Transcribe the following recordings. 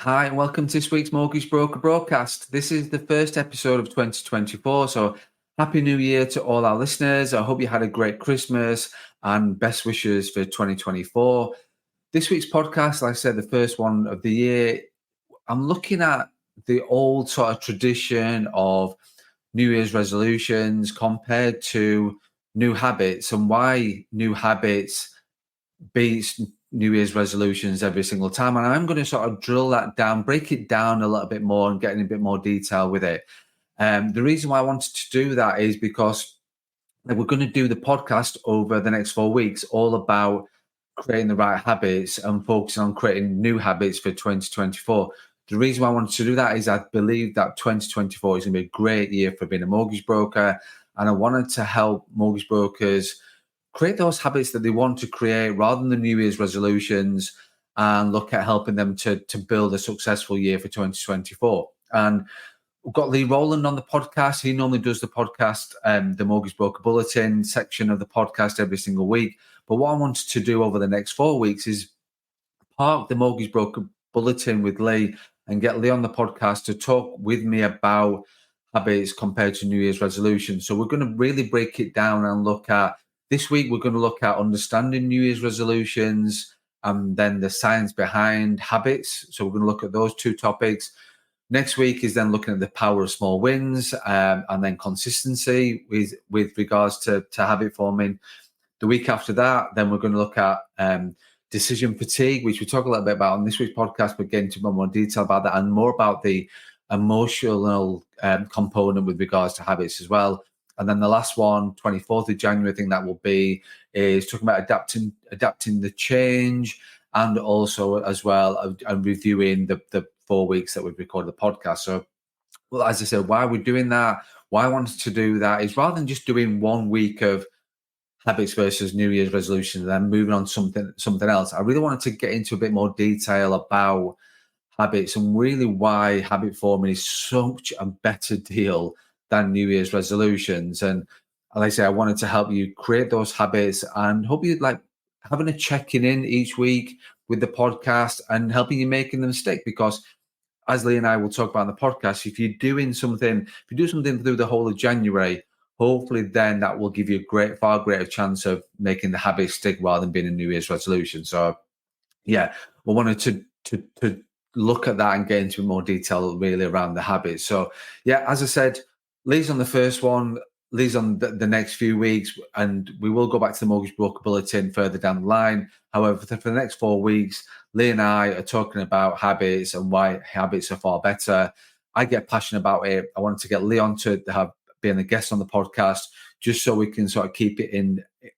Hi, and welcome to this week's Mortgage Broker broadcast. This is the first episode of 2024, so Happy New Year to all our listeners. I hope you had a great Christmas and best wishes for 2024. This week's podcast, like I said, the first one of the year, I'm looking at the old sort of tradition of New Year's resolutions compared to new habits and why new habits beats New Year's resolutions every single time. And I'm going to sort of drill that down, break it down a little bit more and get in a bit more detail with it. The reason why I wanted to do that is because we're going to do the podcast over the next 4 weeks, all about creating the right habits and focusing on creating new habits for 2024. The reason why I wanted to do that is I believe that 2024 is going to be a great year for being a mortgage broker. And I wanted to help mortgage brokers create those habits that they want to create rather than the New Year's resolutions, and look at helping them to build a successful year for 2024. And we've got Leigh Rowland on the podcast. He normally does the podcast, the Mortgage Broker Bulletin section of the podcast every single week. But what I wanted to do over the next 4 weeks is park the Mortgage Broker Bulletin with Leigh and get Leigh on the podcast to talk with me about habits compared to New Year's resolutions. So we're going to really break it down and look at this week, we're going to look at understanding New Year's resolutions and then the science behind habits. So we're going to look at those two topics. Next week is then looking at the power of small wins and then consistency with regards to habit forming. The week after that, then we're going to look at decision fatigue, which we talk a little bit about on this week's podcast, but get into more detail about that and more about the emotional component with regards to habits as well. And then the last one, 24th of January, I think that will be, is talking about adapting the change, and also as well and reviewing the 4 weeks that we've recorded the podcast. So, well, as I said, why we're doing that, why I wanted to do that is rather than just doing 1 week of habits versus New Year's resolutions and then moving on to something else, I really wanted to get into a bit more detail about habits and really why habit forming is such a better deal than New Year's resolutions. And like I say, I wanted to help you create those habits and hope you like having a checking in each week with the podcast and helping you making the mistake. Because as Leigh and I will talk about in the podcast, if you do something through the whole of January, hopefully then that will give you a far greater chance of making the habit stick rather than being a New Year's resolution. So yeah, we wanted to look at that and get into more detail really around the habits. So yeah, as I said, Leigh's on the first one, Leigh's on the next few weeks, and we will go back to the Mortgage Broker Bulletin further down the line. However, for the next 4 weeks, Leigh and I are talking about habits and why habits are far better. I get passionate about it. I wanted to get Leigh on to have being a guest on the podcast, just so we can sort of keep it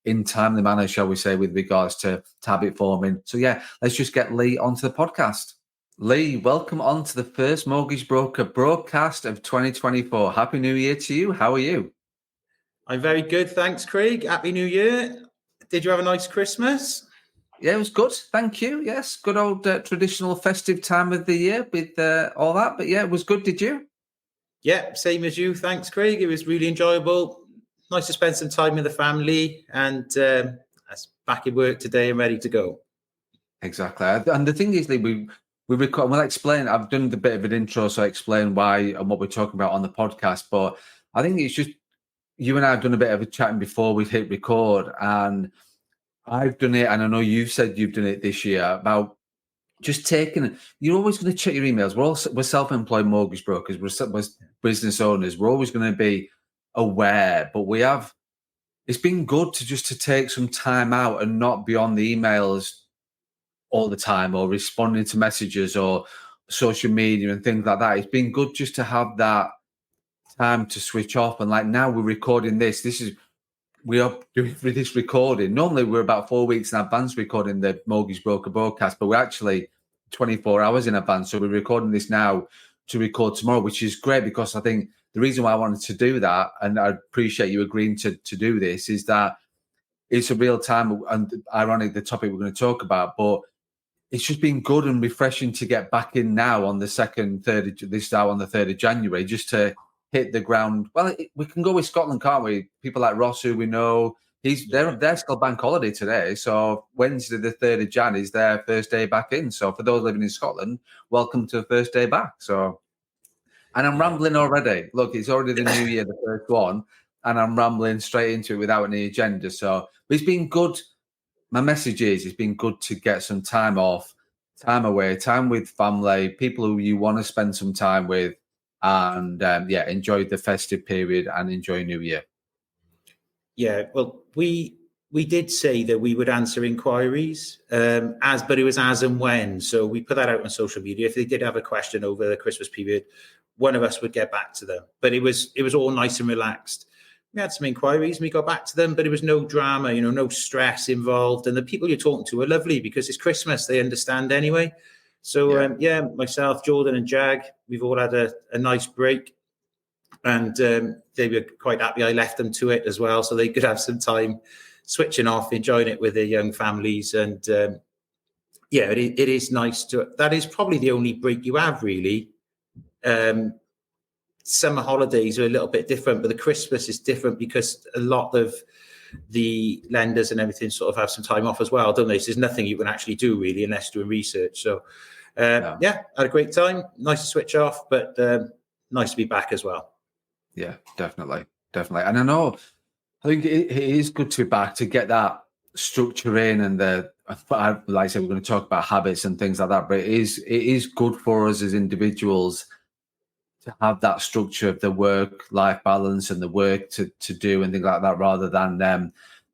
in timely manner, shall we say, with regards to habit forming. So yeah, let's just get Leigh onto the podcast. Leigh, welcome on to the first Mortgage Broker broadcast of 2024. Happy New Year to you. How are you? I'm very good. Thanks, Craig. Happy New Year. Did you have a nice Christmas? Yeah, it was good. Thank you. Yes, good old traditional festive time of the year with all that. But yeah, it was good. Did you? Yeah, same as you. Thanks, Craig. It was really enjoyable. Nice to spend some time with the family, and I'm back at work today and ready to go. Exactly. And the thing is, Leigh, we record. We'll explain. I've done a bit of an intro, so I explain why and what we're talking about on the podcast. But I think it's just you and I have done a bit of a chatting before we hit record, and I've done it, and I know you've said you've done it this year about just taking. You're always going to check your emails. We're self-employed mortgage brokers. We're business owners. We're always going to be aware, but we have. It's been good to take some time out and not be on the emails all the time or responding to messages or social media and things like that. It's been good just to have that time to switch off. And like now we're recording this. We are doing this recording. Normally we're about 4 weeks in advance recording the Mortgage Broker broadcast, but we're actually 24 hours in advance. So we're recording this now to record tomorrow, which is great because I think the reason why I wanted to do that, and I appreciate you agreeing to do this, is that it's a real time and ironic the topic we're going to talk about, but it's just been good and refreshing to get back in now on the 3rd of January, just to hit the ground. Well, we can go with Scotland, can't we? People like Ross, who we know, They're still bank holiday today. So Wednesday, the 3rd of Jan, is their first day back in. So for those living in Scotland, welcome to the first day back. So, and I'm rambling already. Look, it's already the new year, the first one, and I'm rambling straight into it without any agenda. So it's been good. My message is, it's been good to get some time off, time away, time with family, people who you want to spend some time with, and enjoy the festive period and enjoy New Year. Yeah, well, we did say that we would answer inquiries, but it was as and when. So we put that out on social media. If they did have a question over the Christmas period, one of us would get back to them. But it was all nice and relaxed. We had some inquiries and we got back to them, but it was no drama, no stress involved. And the people you're talking to are lovely because it's Christmas. They understand anyway. So myself, Jordan and Jag, we've all had a nice break. And they were quite happy I left them to it as well, so they could have some time switching off, enjoying it with their young families. And it is nice to. That is probably the only break you have, really. Summer holidays are a little bit different, but the Christmas is different because a lot of the lenders and everything sort of have some time off as well, don't they? So there's nothing you can actually do really unless doing research. So had a great time. Nice to switch off, but nice to be back as well. Yeah, definitely. And I think it is good to be back to get that structure in, and like I said, we're going to talk about habits and things like that, but it is good for us as individuals to have that structure of the work-life balance and the work to do and things like that, rather than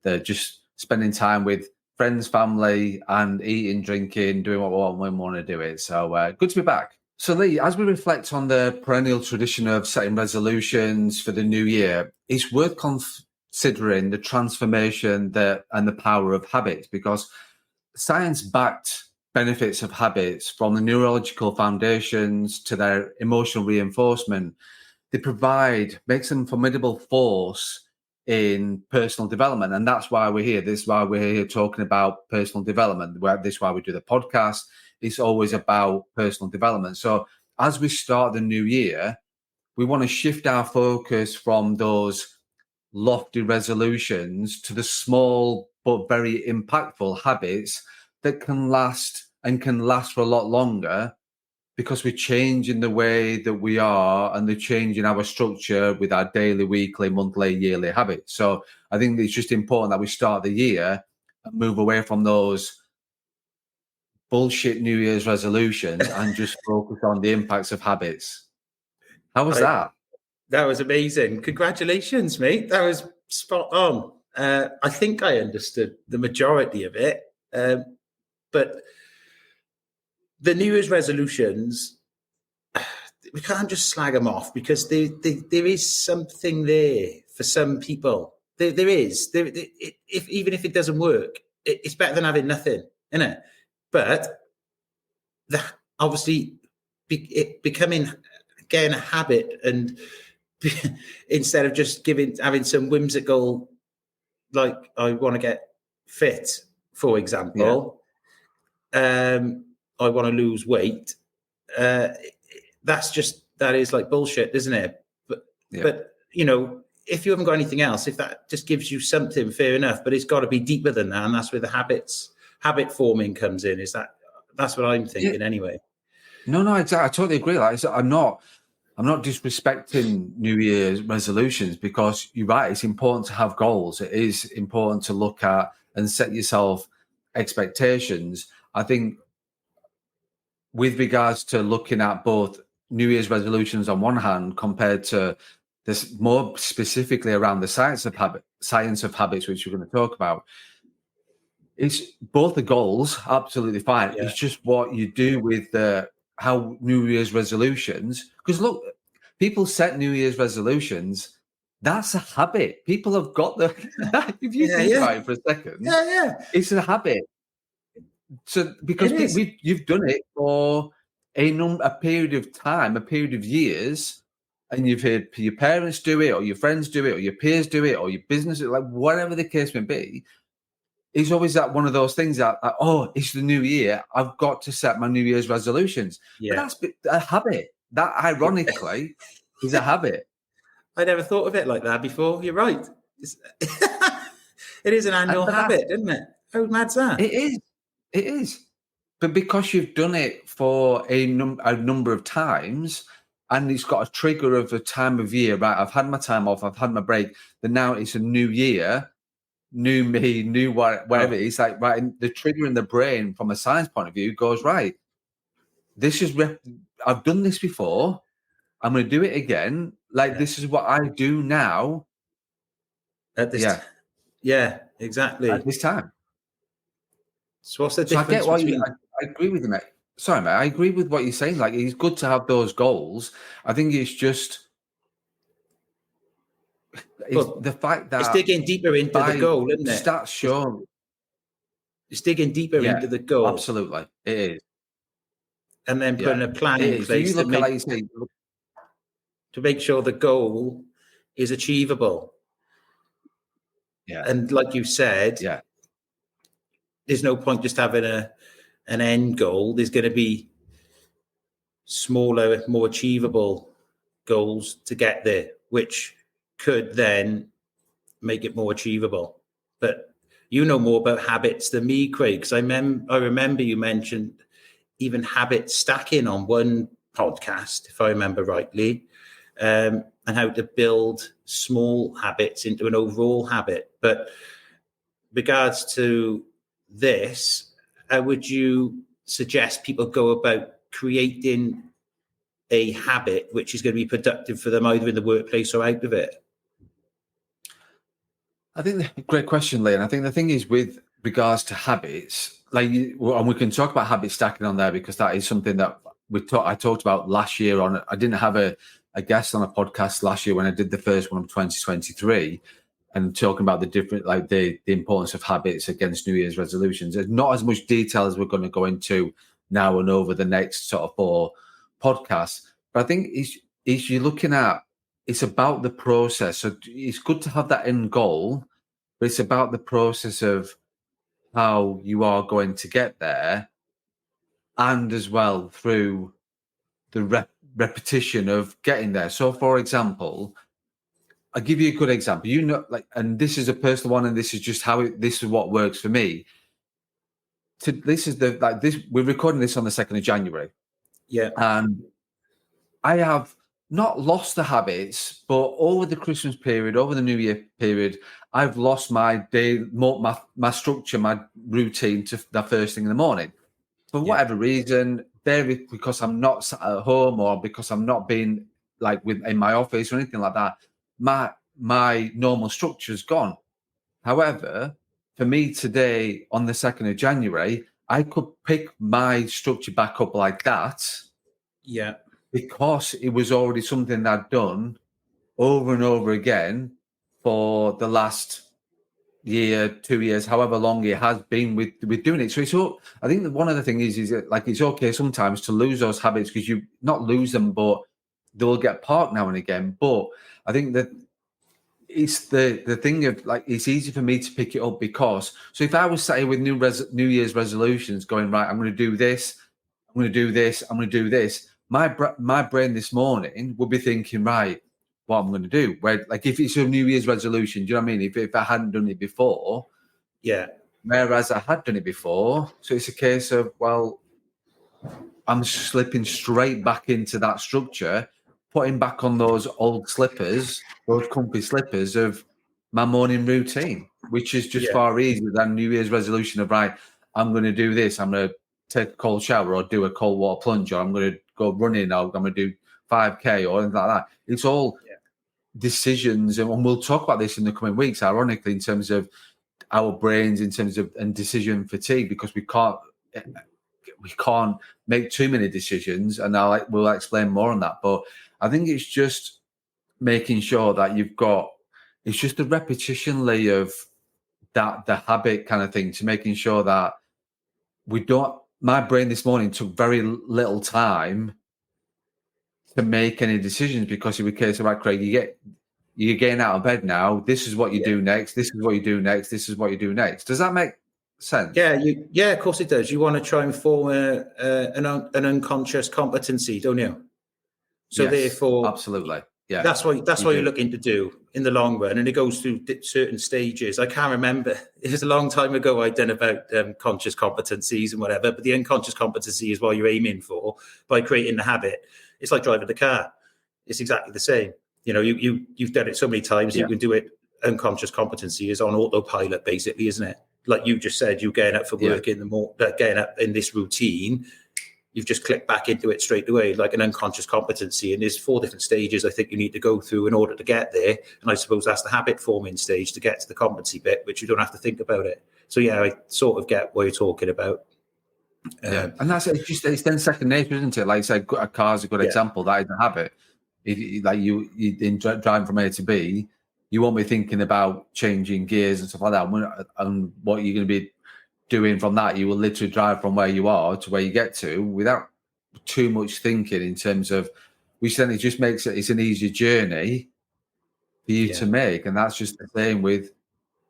the just spending time with friends, family, and eating, drinking, doing what we want to do it. So good to be back. So Leigh, as we reflect on the perennial tradition of setting resolutions for the new year, it's worth considering the transformation and the power of habits, because science-backed benefits of habits, from the neurological foundations to their emotional reinforcement, makes them a formidable force in personal development. And that's why we're here. This is why we're here talking about personal development. This is why we do the podcast. It's always about personal development. So as we start the new year, we want to shift our focus from those lofty resolutions to the small but very impactful habits that can last for a lot longer, because we're changing the way that we are and the change in our structure with our daily, weekly, monthly, yearly habits. So I think it's just important that we start the year and move away from those bullshit New Year's resolutions and just focus on the impacts of habits. How was that? That was amazing. Congratulations, mate. That was spot on. I think I understood the majority of it. But the New Year's resolutions, we can't just slag them off, because there is something there for some people. There is. Even if it doesn't work, it's better than having nothing, isn't it? But obviously, becoming again a habit, and instead of just having some whimsical, like I want to get fit, for example, I want to lose weight. That is like bullshit, isn't it? But if you haven't got anything else, if that just gives you something, fair enough. But it's got to be deeper than that, and that's where the habit forming comes in. That's what I'm thinking anyway. No, exactly. I totally agree. Like, I'm not disrespecting New Year's resolutions, because you're right. It's important to have goals. It is important to look at and set yourself expectations. I think with regards to looking at both New Year's resolutions on one hand, compared to this more specifically around the science of habits, which we're going to talk about, it's both the goals, absolutely fine. Yeah. It's just what you do with how New Year's resolutions, because look, people set New Year's resolutions. That's a habit. People have got if you think about it for a second, it's a habit. So because you've done it for a period of time, a period of years, and you've heard your parents do it, or your friends do it, or your peers do it, or your business, like whatever the case may be. It's always that one of those things that, it's the new year, I've got to set my New Year's resolutions. Yeah. But that's a habit. That, ironically, is a habit. I never thought of it like that before. You're right. It is an annual But habit, isn't it? How mad's that? it is. It is. But because you've done it for a number of times, and it's got a trigger of a time of year, right? I've had my time off, I've had my break, then now it's a new year, new me, new whatever it is. Like, right, and the trigger in the brain from a science point of view goes, right, this is, I've done this before, I'm going to do it again. Like, this is what I do now. At this, At exactly. this time. So what's the So I difference get why between? I agree with you, mate. Sorry, mate. I agree with what you're saying. Like, it's good to have those goals. I think it's just the fact that It's digging deeper into the goal, isn't it? stats show. It's digging deeper into the goal. Absolutely. It is. And then putting a plan in place You look at, like you say, to make sure the goal is achievable. Yeah. And like you said, there's no point just having an end goal. There's going to be smaller, more achievable goals to get there, which could then make it more achievable. But you know more about habits than me, Craig, because I remember you mentioned even habit stacking on one podcast, if I remember rightly, and how to build small habits into an overall habit. But regards to this, how would you suggest people go about creating a habit which is going to be productive for them either in the workplace or out of it? I think great question, Leigh. And I think the thing is with regards to habits, and we can talk about habit stacking on there because that is something that I talked about last year on. I didn't have a guest on a podcast last year when I did the first one of 2023 and talking about the different, like the importance of habits against New Year's resolutions. There's not as much detail as we're going to go into now and over the next sort of 4 podcasts. But I think you're looking at, it's about the process. So it's good to have that end goal, but it's about the process of how you are going to get there, and as well through the repetition of getting there. So, for example, I'll give you a good example. And this is a personal one, and this is just this is what works for me. We're recording this on the 2nd of January. Yeah. And I have not lost the habits, but over the Christmas period, over the New Year period, I've lost my day, my structure, my routine to the first thing in the morning. For whatever reason, because I'm not sat at home or because I'm not being like in my office or anything like that, my normal structure is gone. However, for me today on the 2nd of January, I could pick my structure back up like that. Yeah. Because it was already something I'd done over and over again for the last year, 2 years, however long it has been with doing it. So I think that one of the things is that, like, it's okay sometimes to lose those habits because you not lose them, but they'll get parked now and again. But I think that it's the thing of, like, it's easy for me to pick it up because, so if I was sat here with New Year's resolutions going, right, I'm going to do this, I'm going to do this, I'm going to do this, my brain this morning would be thinking, right, what I'm going to do. Where, like, if it's a New Year's resolution, do you know what I mean? If I hadn't done it before, whereas I had done it before, so it's a case of, well, I'm slipping straight back into that structure, putting back on those old slippers, those comfy slippers of my morning routine, which is just far easier than New Year's resolution of, right, I'm going to do this, I'm going to take a cold shower or do a cold water plunge, or I'm going to go running, or I'm going to do 5K or anything like that. It's all decisions, and we'll talk about this in the coming weeks, ironically, in terms of our brains, in terms of and decision fatigue, because we can't make too many decisions, and we'll explain more on that. But I think it's just making sure that it's just the repetition layer of that, the habit kind of thing, to making sure that my brain this morning took very little time to make any decisions, because it was a case of, right, Craig, you're getting out of bed now. This is what you do next. This is what you do next. This is what you do next. Does that make sense? Yeah, of course it does. You want to try and form an unconscious competency, don't you? So yes, therefore, absolutely, Yeah, That's what you you're do. looking to do in the long run, and it goes through certain stages. I can't remember. It was a long time ago I'd done about conscious competencies and whatever, but the unconscious competency is what you're aiming for by creating the habit. It's like driving the car. It's exactly the same. You know, you've done it so many times, Yeah. you can do it. Unconscious competency is on autopilot, basically, isn't it? Like you just said, you're getting up for work in the morning, getting up in this routine. You've just clicked back into it straight away, like an unconscious competency. And there's 4 different stages I think you need to go through in order to get there. And I suppose that's the habit forming stage to get to the competency bit, which you don't have to think about it. So yeah, I sort of get what you're talking about. And that's it's then second nature, isn't it? Like I said, a car is a good example. That is a habit. Like you in driving from A to B, you won't be thinking about changing gears and stuff like that. And what you're going to be doing from that, you will literally drive from where you are to where you get to without too much thinking in terms of, which then it just makes it's an easier journey for you to make. And that's just the same with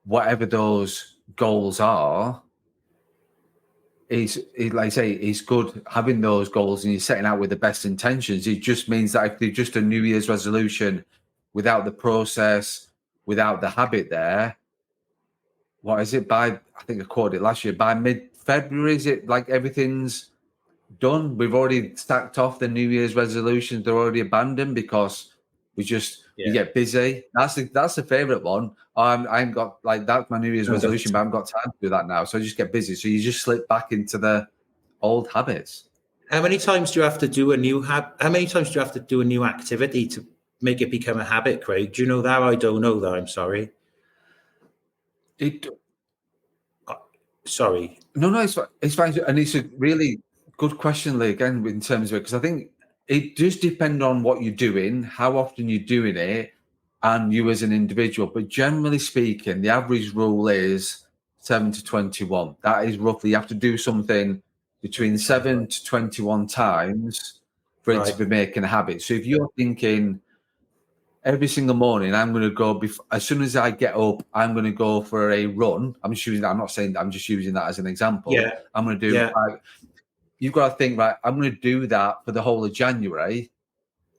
whatever those goals are. Like I say, it's good having those goals and you're setting out with the best intentions. It just means that if they're just a New Year's resolution without the process, without the habit there, what is it? I think I quoted it last year, by mid-February, is it like everything's done? We've already stacked off the New Year's resolutions. They're already abandoned because we get busy. That's the favourite one. I ain't got, like, that's my New Year's resolution, but I haven't got time to do that now. So I just get busy. So you just slip back into the old habits. How many times do you have to do a new How many times do you have to do a new activity to make it become a habit, Craig? Do you know that? I don't know that. I'm sorry. Sorry. No, it's fine. And it's a really good question, Leigh, again, in terms of it, because I think it does depend on what you're doing, how often you're doing it, and you as an individual. But generally speaking, the average rule is 7 to 21. That is roughly, you have to do something between 7 to 21 times for it to be making a habit. So if you're thinking, every single morning, I'm going to go as soon as I get up, I'm going to go for a run. I'm just using that. I'm not saying that. I'm just using that as an example. Yeah. I'm going to do. You've got to think, right? I'm going to do that for the whole of January.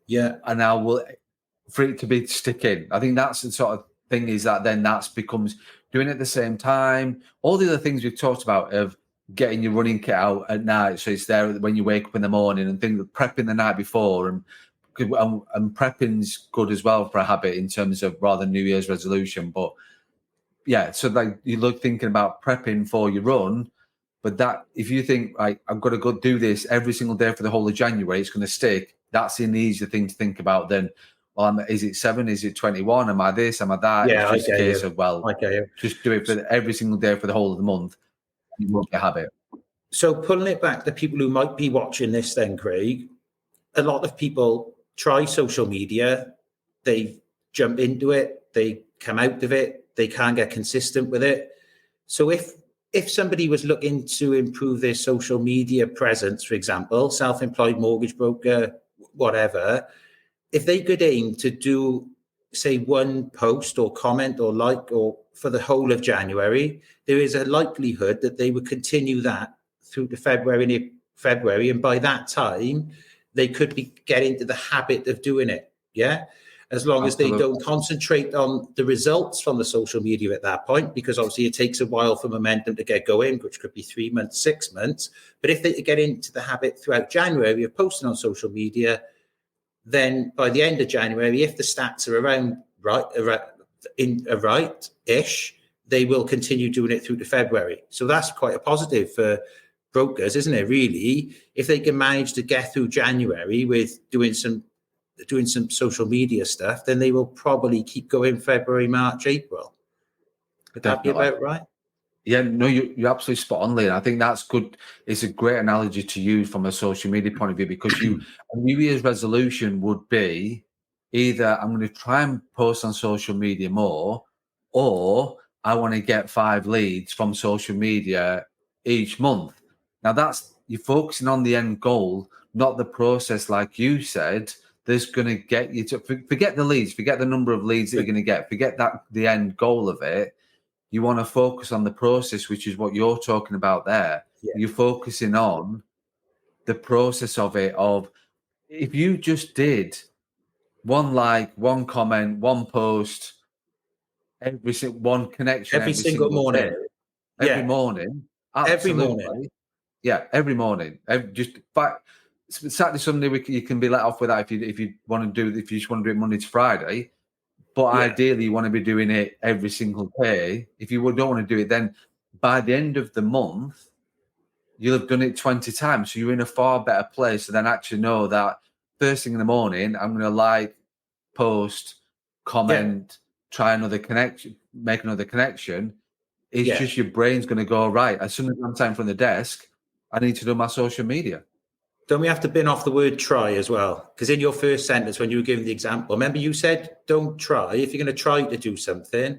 Yeah. And I will, for it to be sticking. I think that's the sort of thing, is that then that becomes doing it at the same time. All the other things we've talked about of getting your running kit out at night, so it's there when you wake up in the morning, and things prepping the night before, and prepping's good as well for a habit in terms of rather than New Year's resolution. But yeah, so like you look thinking about prepping for your run, but that if you think, like, I've got to go do this every single day for the whole of January, it's going to stick. That's an easier thing to think about than, well, is it 7? Is it 21? Am I this? Am I that? Yeah, it's just a case of, well, just do it for every single day for the whole of the month. You won't get a habit. So pulling it back to people who might be watching this then, Craig, a lot of people try social media, they jump into it, they come out of it, they can't get consistent with it. So if somebody was looking to improve their social media presence, for example, self-employed mortgage broker, whatever, if they could aim to do, say, one post or comment or like, or for the whole of January, there is a likelihood that they would continue that through to February. And by that time, they could be getting into the habit of doing it. Yeah. As long as they don't concentrate on the results from the social media at that point, because obviously it takes a while for momentum to get going, which could be 3 months, 6 months. But if they get into the habit throughout January of posting on social media, then by the end of January, if the stats are around right-ish, they will continue doing it through to February. So that's quite a positive for brokers, isn't it, really? If they can manage to get through January with doing some social media stuff, then they will probably keep going February, March, April. Could that be about right? Yeah, no, you're absolutely spot on, Leigh. I think that's good. It's a great analogy to use from a social media point of view, because a New Year's resolution would be either I'm going to try and post on social media more, or I want to get 5 leads from social media each month. Now you're focusing on the end goal, not the process, like you said. That's going to get you to forget the leads, forget the number of leads that you're going to get, forget that the end goal of it. You want to focus on the process, which is what you're talking about there. Yeah. You're focusing on the process of it. Of if you just did one like, one comment, one post, one connection Every every single single day, morning. every Yeah, morning. every morning. Absolutely. Yeah, every morning. Just fact, Saturday, Sunday, you can be let off with that if you want to do if you just want to do it Monday to Friday. But Yeah, ideally, you want to be doing it every single day. If you don't want to do it, then by the end of the month, you'll have done it 20 times. So you're in a far better place to then actually know that first thing in the morning, I'm going to like, post, yeah, comment, try another connection, make another connection. It's yeah. just your brain's going to go, right, as soon as I'm time from the desk, I need to do my social media. Don't we have to bin off the word try as well? Because in your first sentence, when you were giving the example, remember you said, don't try. If you're going to try to do something,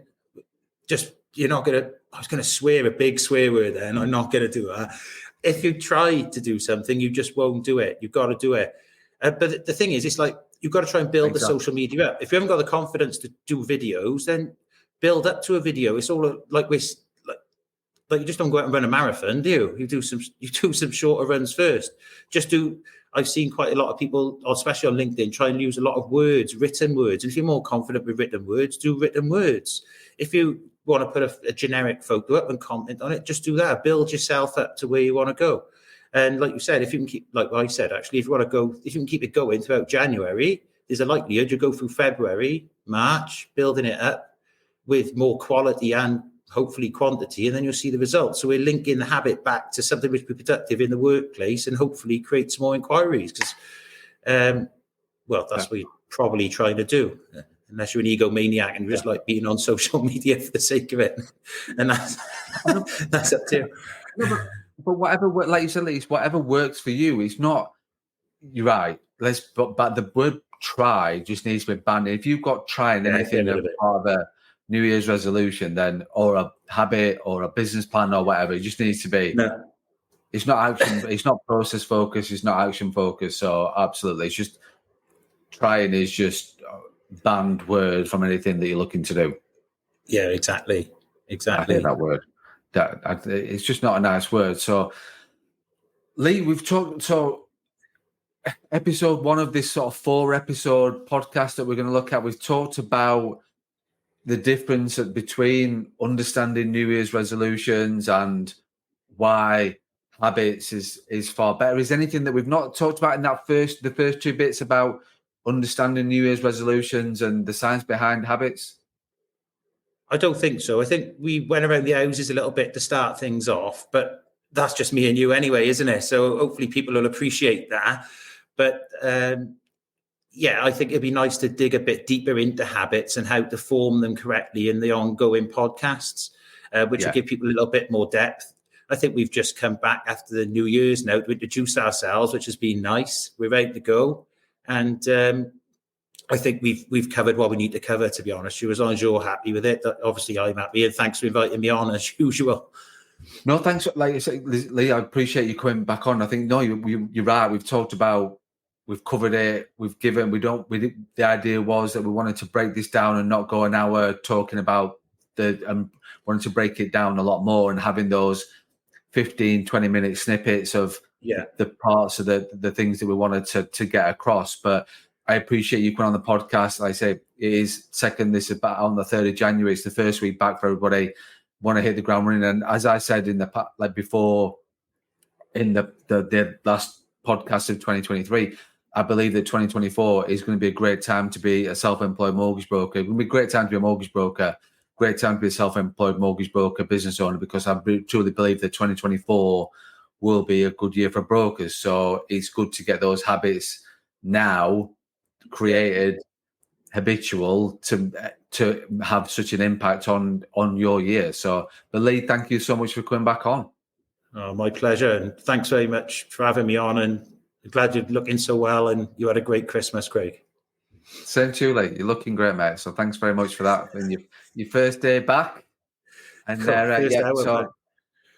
you're not going to, I was going to swear a big swear word there, and I'm not going to do that. If you try to do something, you just won't do it. You've got to do it. But the thing is, it's like, you've got to try and build the Exactly. social media up. If you haven't got the confidence to do videos, then build up to a video. It's all like you just don't go out and run a marathon, do you? You do some shorter runs first. Just do. I've seen quite a lot of people, especially on LinkedIn, try and use a lot of words, written words. And if you're more confident with written words, do written words. If you want to put a generic photo up and comment on it, just do that. Build yourself up to where you want to go. And like you said, if you can keep, like I said, actually, if you want to go, if you can keep it going throughout January, there's a likelihood you go through February, March, building it up with more quality and hopefully quantity, and then you'll see the results. So we're linking the habit back to something which will be productive in the workplace and hopefully create some more inquiries. Because, that's what you're probably trying to do, unless you're an egomaniac and you just like being on social media for the sake of it. And that's up to you. No, but whatever, like you said, Lee, whatever works for you. It's not. You're right. But the word try just needs to be banned. If you've got trying anything as part of a New Year's resolution, then or a habit or a business plan or whatever, it just needs to be. No. It's not action. It's not process focused. It's not action focused. So absolutely, it's just trying is just banned word from anything that you're looking to do. Yeah, exactly. I hear that word. It's just not a nice word. So, Lee, we've talked. So, episode 1 of this sort of 4-episode podcast that we're going to look at, we've talked about the difference between understanding New Year's resolutions and why habits is far better. Is anything that we've not talked about in the first 2 bits about understanding New Year's resolutions and the science behind habits? I don't think so. I think we went around the houses a little bit to start things off, but that's just me and you anyway, isn't it? So hopefully people will appreciate that. But I think it'd be nice to dig a bit deeper into habits and how to form them correctly in the ongoing podcasts, which will give people a little bit more depth. I think we've just come back after the New Year's now to introduce ourselves, which has been nice. We're ready to go. And I think we've covered what we need to cover, to be honest. As long as you're happy with it, obviously I'm happy. And thanks for inviting me on as usual. No, thanks. Like I said, Lee, I appreciate you coming back on. I think you're right. We've talked about, we've covered it. The idea was that we wanted to break this down and not go an hour talking about wanted to break it down a lot more and having those 15, 20-minute snippets of the parts of the things that we wanted to get across. But I appreciate you coming on the podcast. Like I say, it is second. This is about on the 3rd of January. It's the first week back for everybody. Want to hit the ground running. And as I said in the last podcast of 2023, I believe that 2024 is going to be a great time to be a self-employed mortgage broker. It's going to be a great time to be a mortgage broker, great time to be a self-employed mortgage broker, business owner, because I truly believe that 2024 will be a good year for brokers. So it's good to get those habits now created, habitual, to have such an impact on your year. So, but Lee, thank you so much for coming back on. Oh, my pleasure. And thanks very much for having me on. And I'm glad you're looking so well and you had a great Christmas, Craig. Same to you, Lee. You're looking great, mate. So thanks very much for that. And your first day back. And so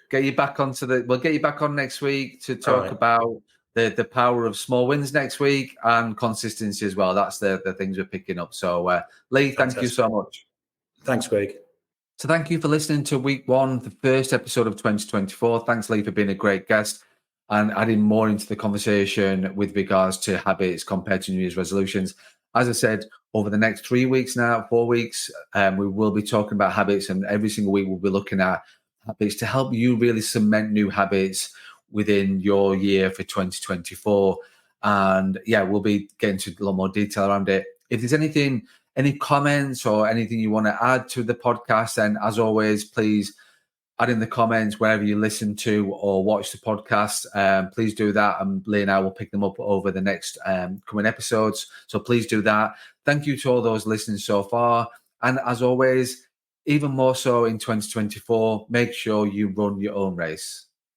get you back we'll get you back on next week to talk about the power of small wins next week and consistency as well. That's the things we're picking up. So Lee, thank you so much. Thanks, Craig. So thank you for listening to week 1, the first episode of 2024. Thanks, Lee, for being a great guest and adding more into the conversation with regards to habits compared to New Year's resolutions. as I said, over the next 3 weeks now, 4 weeks, we will be talking about habits, and every single week we'll be looking at habits to help you really cement new habits within your year for 2024. And yeah, we'll be getting to a lot more detail around it. If there's anything, any comments or anything you want to add to the podcast, then as always, please add in the comments wherever you listen to or watch the podcast. Please do that, and Leigh and I will pick them up over the next coming episodes. So please do that. Thank you to all those listening so far. And as always, even more so in 2024, make sure you run your own race.